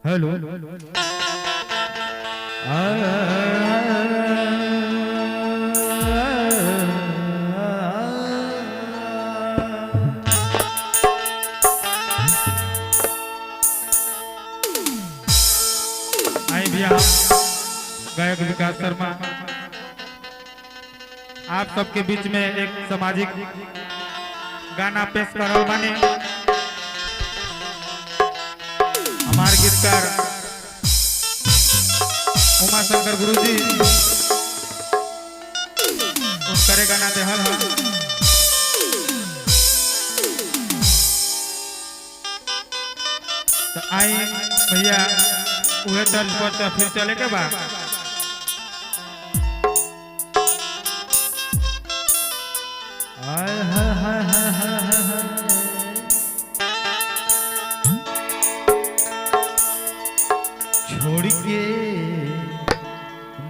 Hello. आई भी आप गायक विकास शर्मा आप सबके बीच में एक सामाजिक गाना पेश कर रहा बानी। हमारे गीतकार उमा शंकर गुरुजी करे गाना देहल है। तो आई भैया उहे तर्ज पर तो फिर चले के बाद छोड़ के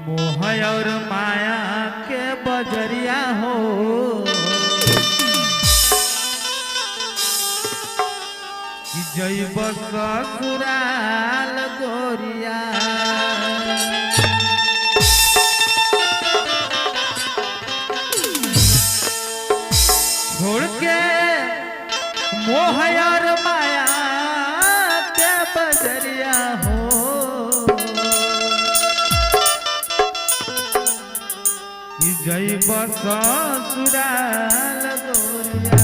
मोह और माया के बजरिया हो कि जैब ससुराल गोरिया। छोड़ के मोह और माया के बजरिया हो कि जैब ससुराल गोरिया।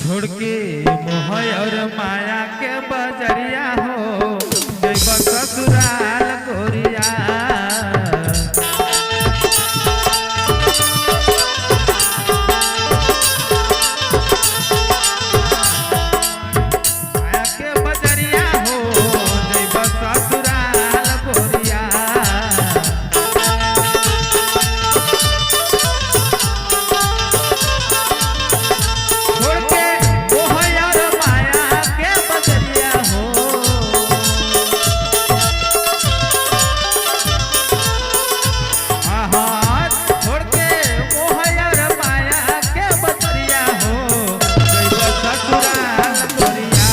छोड़ के मोह और माया के बजरिया हो जैब ससुराल गोरिया। माया के बजरिया हो जैब ससुराल गोरिया। छोड़ के मोह और माया के बजरिया हो छोड़ के मोह और माया के बजरिया हो जैब ससुराल गोरिया।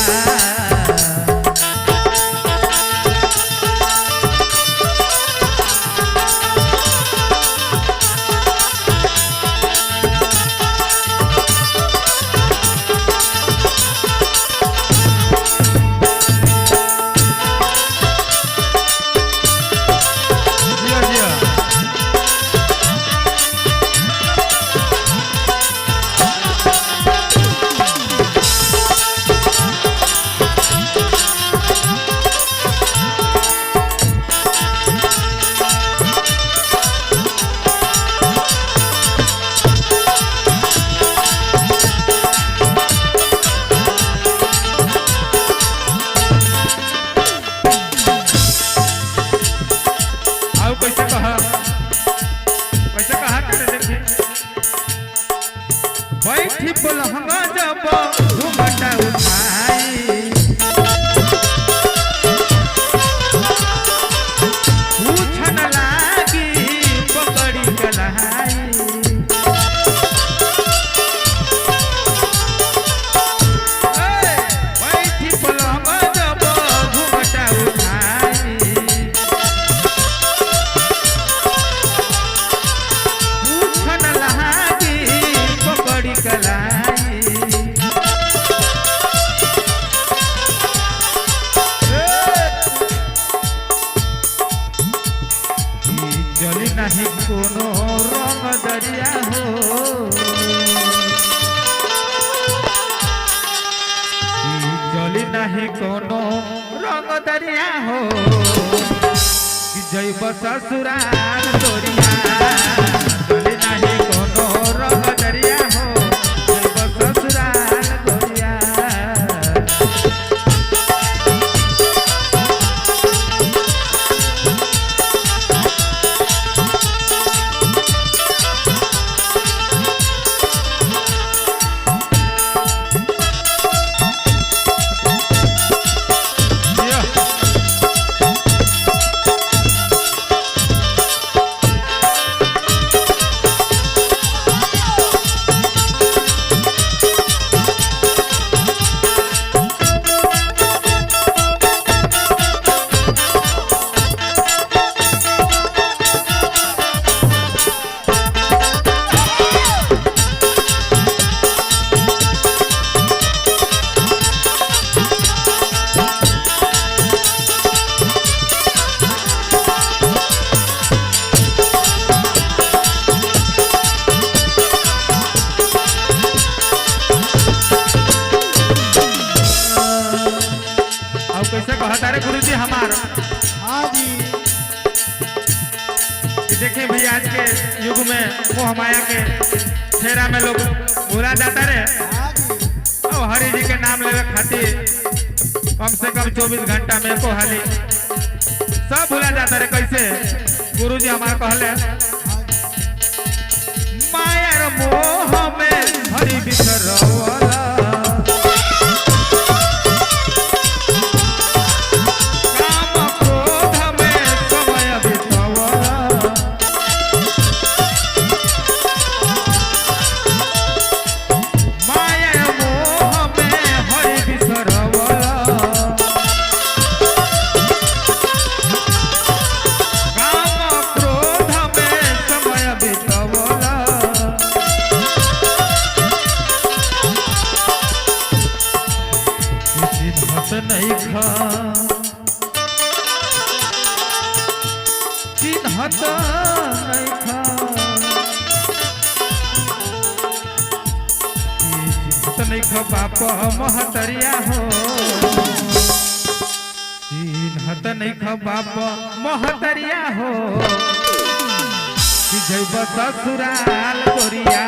जिया जिया आओ कैसे कहा करे देखिए। बैठी पलहंगा जब घूमटा उठाई पूछन लागी पकड़ी कलाई। बैठी पलहंगा जब घूमटा उठाई पूछन लागी पकड़ी कलाई। जली नहीं कोनो रंग दरिया हो जली नहीं कोनो रंग दरिया हो कि जैब ससुराल गोरिया। जली नहीं कोनो रंग दरिया हो जैब ससुराल गोरिया। जिया कैसे कहता रे गुरुजी हमार। हाँ जी। देखिए भैया आज के युग में मोह माया के फेरा में लोग भूला जाता रे। हाँ जी। और हरि जी के नाम लेवे खातिर कम से कम 24 घंटा में एको हाली सब भूला जाता रे। कैसे गुरुजी हमार कहले माया रे मोह में हरि बिसरवला नहीं खा चिन्हत नहीं खा चिन्हत नहीं खा बाप महतरिया हो चिन्हत नहीं खा बाप महतरिया हो कि जैब ससुराल गोरिया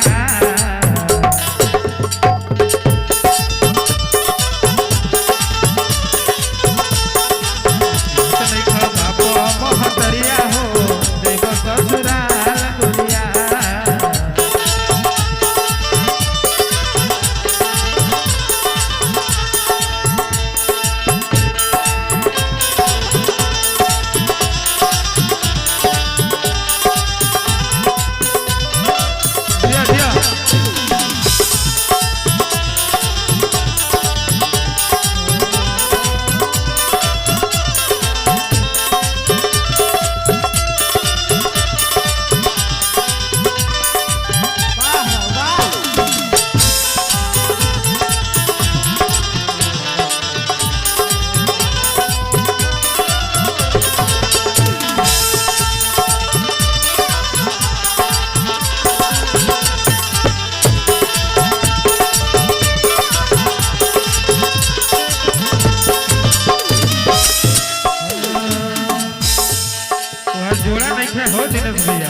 हो दिनेश भैया।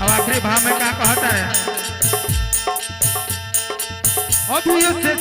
अब आखिरी भाव में क्या कहता है अभी से